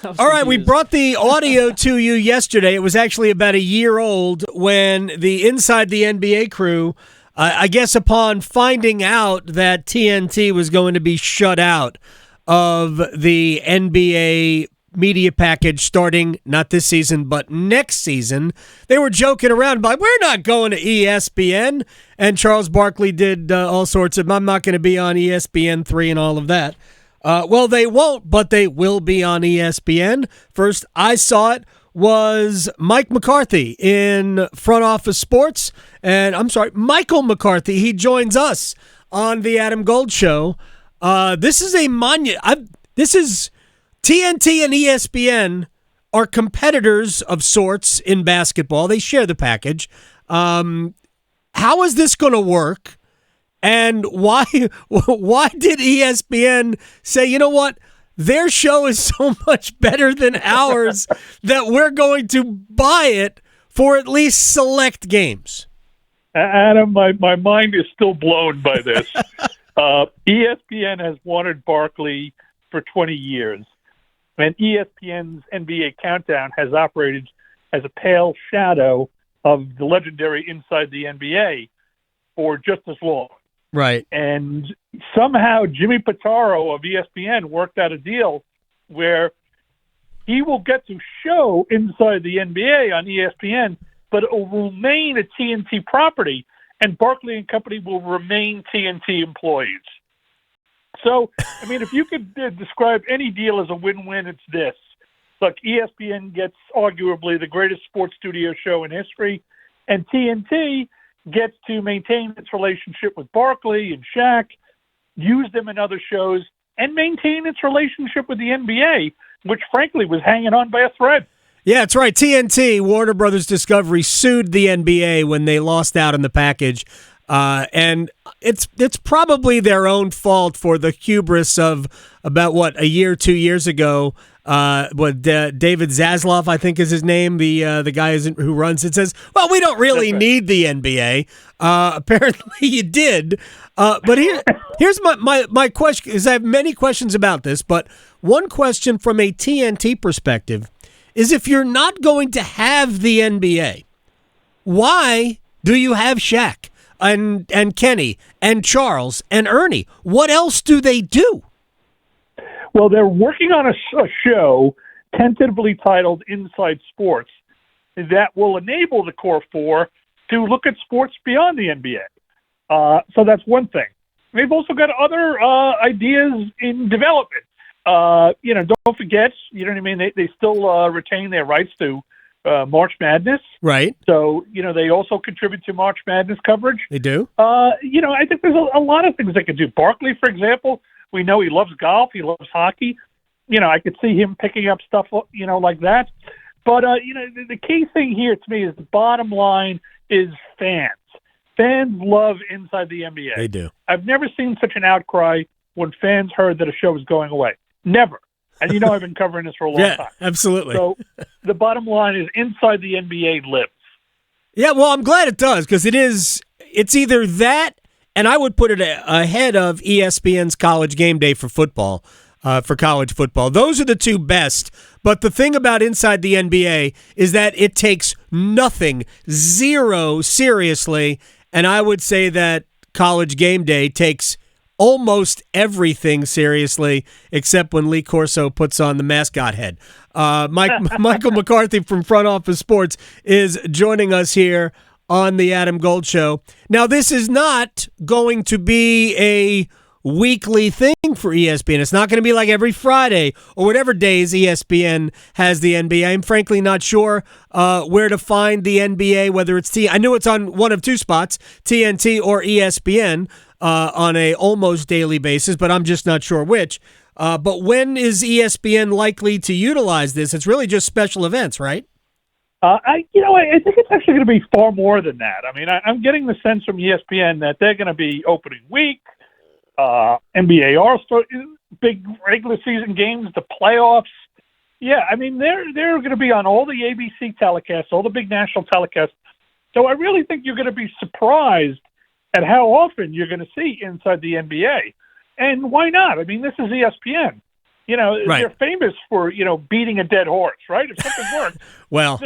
All right, we brought the audio to you yesterday. It was actually about a year old when the Inside the NBA crew, I guess upon finding out that TNT was going to be shut out of the NBA media package starting not this season but next season, they were joking around like, we're not going to ESPN. And Charles Barkley did all sorts of, I'm not going to be on ESPN3 and all of that. Well, they won't, but they will be on ESPN. First I saw it was Mike McCarthy in Front Office Sports. And I'm sorry, Michael McCarthy. He joins us on the Adam Gold Show. This is a monument. This is TNT and ESPN are competitors of sorts in basketball. They share the package. How is this going to work? And why did ESPN say, you know what, their show is so much better than ours that we're going to buy it for at least select games? Adam, my mind is still blown by this. ESPN has wanted Barkley for 20 years, and ESPN's NBA Countdown has operated as a pale shadow of the legendary Inside the NBA for just as long. Right. And somehow Jimmy Pitaro of ESPN worked out a deal where he will get to show Inside the NBA on ESPN, but it will remain a TNT property, and Barkley and Company will remain TNT employees. So, I mean, if you could describe any deal as a win-win, it's this. Look, ESPN gets arguably the greatest sports studio show in history, and TNT gets to maintain its relationship with Barkley and Shaq, use them in other shows, and maintain its relationship with the NBA, which frankly was hanging on by a thread. Yeah, that's right. TNT, Warner Brothers Discovery, sued the NBA when they lost out in the package. And it's probably their own fault for the hubris of about, a year, 2 years ago, David Zaslav, I think is his name, the guy who runs it, says, well, we don't really need the NBA. Apparently you did. But here's my question, because I have many questions about this, but one question from a TNT perspective is, if you're not going to have the NBA, why do you have Shaq and Kenny and Charles and Ernie? What else do they do? Well, they're working on a show tentatively titled Inside Sports that will enable the Core Four to look at sports beyond the NBA. So that's one thing. They've also got other ideas in development. Don't forget, you know what I mean? They still retain their rights to March Madness. Right. So, they also contribute to March Madness coverage. They do. I think there's a lot of things they could do. Barkley, for example, we know he loves golf. He loves hockey. I could see him picking up stuff, like that. But, the key thing here to me is the bottom line is fans. Fans love Inside the NBA. They do. I've never seen such an outcry when fans heard that a show was going away. Never. And I've been covering this for a long time. Yeah, absolutely. So the bottom line is Inside the NBA lives. Yeah, well, I'm glad it does, because it's either that, and I would put it ahead of ESPN's College Game Day for football, for college football. Those are the two best. But the thing about Inside the NBA is that it takes nothing, zero, seriously, and I would say that College Game Day takes almost everything seriously, except when Lee Corso puts on the mascot head. Michael McCarthy from Front Office Sports is joining us here on the Adam Gold Show. Now, this is not going to be a weekly thing for ESPN. It's not going to be like every Friday or whatever days ESPN has the NBA. I'm frankly not sure where to find the NBA, whether it's I knew it's on one of two spots, TNT or ESPN, on a almost daily basis, but I'm just not sure which. But when is ESPN likely to utilize this? It's really just special events, right? I think it's actually going to be far more than that. I mean, I'm getting the sense from ESPN that they're going to be opening week, NBA All-Star, big regular season games, the playoffs. Yeah, I mean, they're going to be on all the ABC telecasts, all the big national telecasts. So I really think you're going to be surprised at how often you're going to see Inside the NBA. And why not? I mean, this is ESPN. Right. They're famous for, beating a dead horse, right? If something works, Well,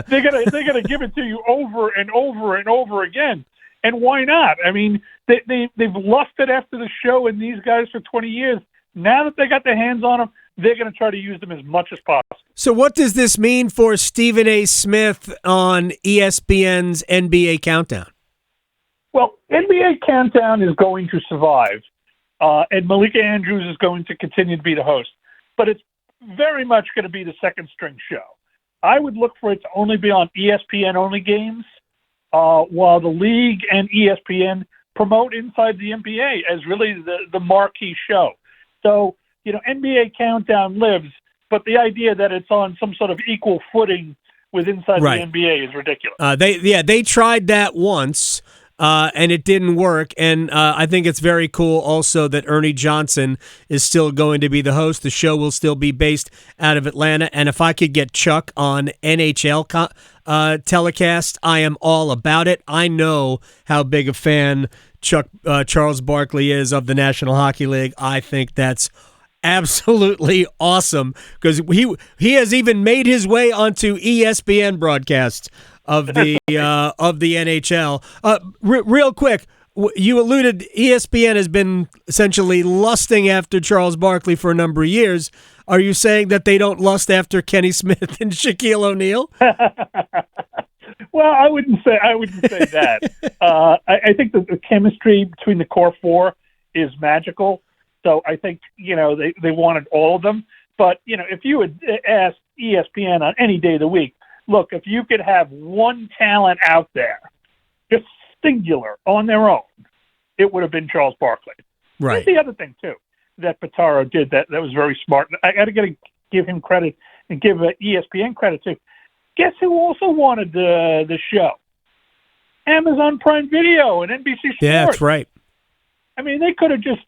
they're gonna give it to you over and over and over again. And why not? I mean, they've lusted after the show and these guys for 20 years. Now that they got their hands on them, they're going to try to use them as much as possible. so what does this mean for Stephen A. Smith on ESPN's NBA Countdown? Well, NBA Countdown is going to survive, and Malika Andrews is going to continue to be the host. But it's very much going to be the second-string show. I would look for it to only be on ESPN-only games, while the league and ESPN promote Inside the NBA as really the marquee show. So, NBA Countdown lives, but the idea that it's on some sort of equal footing with Inside Right. the NBA is ridiculous. They tried that once, and it didn't work. And I think it's very cool also that Ernie Johnson is still going to be the host. The show will still be based out of Atlanta. And if I could get Chuck on NHL telecast, I am all about it. I know how big a fan Charles Barkley is of the National Hockey League. I think that's absolutely awesome because he has even made his way onto ESPN broadcasts of the NHL. Real quick, you alluded ESPN has been essentially lusting after Charles Barkley for a number of years. Are you saying that they don't lust after Kenny Smith and Shaquille O'Neal? Well, I wouldn't say that. I think the chemistry between the core four is magical. So I think, they wanted all of them. But, if you had asked ESPN on any day of the week, look, if you could have one talent out there, just singular on their own, it would have been Charles Barkley. Right. Here's the other thing, too, that Pitaro did that was very smart. I got to give him credit and give ESPN credit, too. Guess who also wanted the show? Amazon Prime Video and NBC Sports. Yeah, that's right. I mean, they could have just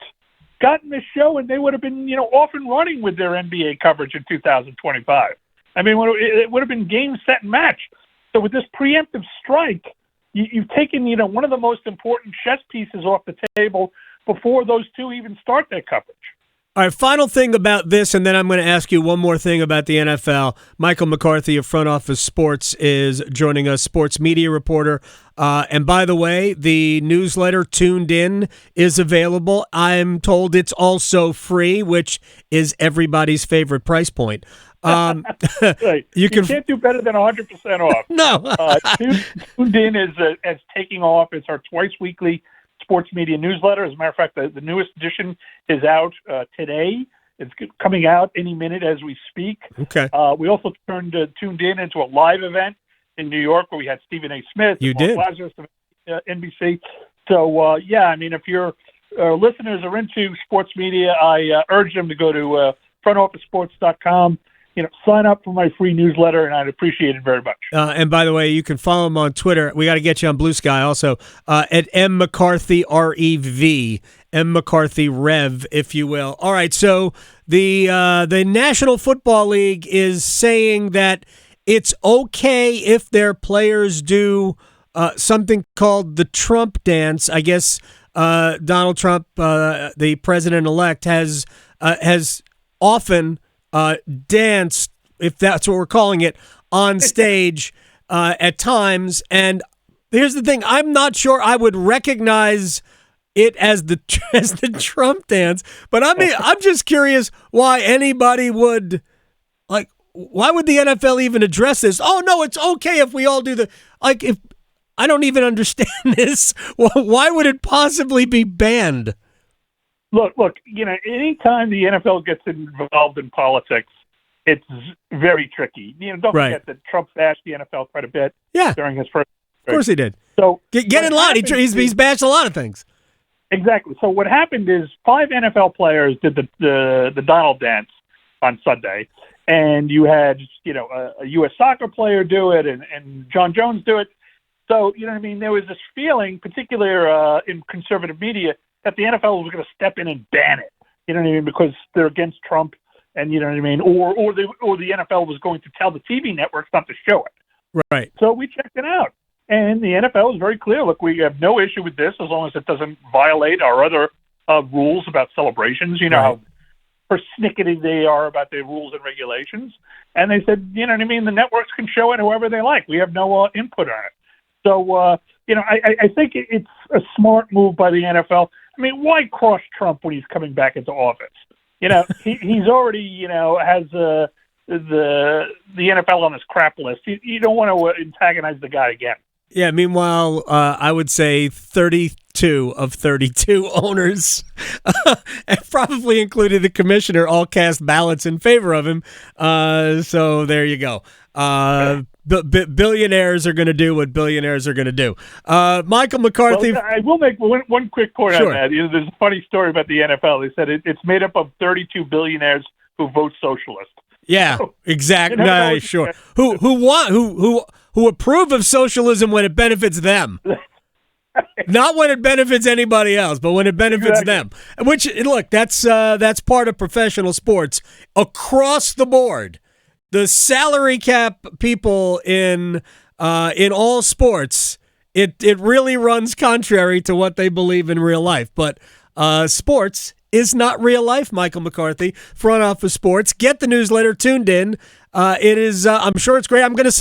gotten this show and they would have been, off and running with their NBA coverage in 2025. I mean, it would have been game, set, and match. So with this preemptive strike, you've taken, one of the most important chess pieces off the table before those two even start their coverage. All right, final thing about this, and then I'm going to ask you one more thing about the NFL. Michael McCarthy of Front Office Sports is joining us, sports media reporter. And by the way, the newsletter Tuned In is available. I'm told it's also free, which is everybody's favorite price point. Right. You can't do better than 100% off. No. Tuned In is taking off. It's our twice weekly sports media newsletter. As a matter of fact, the newest edition is out today. It's coming out any minute as we speak. Okay. We also turned Tuned In into a live event in New York where we had Stephen A. Smith. You did. Lazarus of NBC. So, if your listeners are into sports media, I urge them to go to frontofficesports.com. Sign up for my free newsletter, and I'd appreciate it very much. And by the way, you can follow him on Twitter. We got to get you on Blue Sky also at McCarthy REV, McCarthy Rev, if you will. All right, so the National Football League is saying that it's okay if their players do something called the Trump dance. I guess Donald Trump, the president-elect, has often danced, if that's what we're calling it, on stage at times. And here's the thing: I'm not sure I would recognize it as the Trump dance, but I'm just curious why anybody would why would the NFL even address this? Oh no, it's okay if we all do if I don't even understand this. Why would it possibly be banned? Look, anytime the NFL gets involved in politics, it's very tricky. Don't forget that Trump bashed the NFL quite a bit during his first. Of course he did. So get in line. He's bashed a lot of things. Exactly. So what happened is 5 NFL players did the Donald dance on Sunday, and you had a U.S. soccer player do it, and John Jones do it. So there was this feeling, particularly in conservative media, that the NFL was going to step in and ban it. Because they're against Trump, and or the NFL was going to tell the TV networks not to show it. Right. So we checked it out, and the NFL is very clear. Look, we have no issue with this as long as it doesn't violate our other rules about celebrations. How persnickety they are about their rules and regulations. And they said, you know what I mean? The networks can show it however they like. We have no input on it. So, you know, I think it's a smart move by the NFL. I mean, why cross Trump when he's coming back into office? You know, he's already, you know, has the NFL on his crap list. You don't want to antagonize the guy again. Yeah, meanwhile, I would say 32 of 32 owners, and probably including the commissioner, all cast ballots in favor of him. So there you go. Billionaires are going to do what billionaires are going to do. Michael McCarthy. Well, I will make one quick point Sure. on that. You know, there's a funny story about the NFL. They said it's made up of 32 billionaires who vote socialist. Yeah, So, exactly. you know, No, sure. Who approve of socialism when it benefits them. Not when it benefits anybody else, but when it benefits them. Which, look, that's part of professional sports across the board. The salary cap people in all sports, it really runs contrary to what they believe in real life. But sports is not real life, Michael McCarthy. Front Office Sports. Get the newsletter. Tuned in. It is. I'm sure it's great. I'm gonna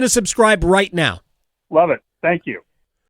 subscribe right now. Love it. Thank you.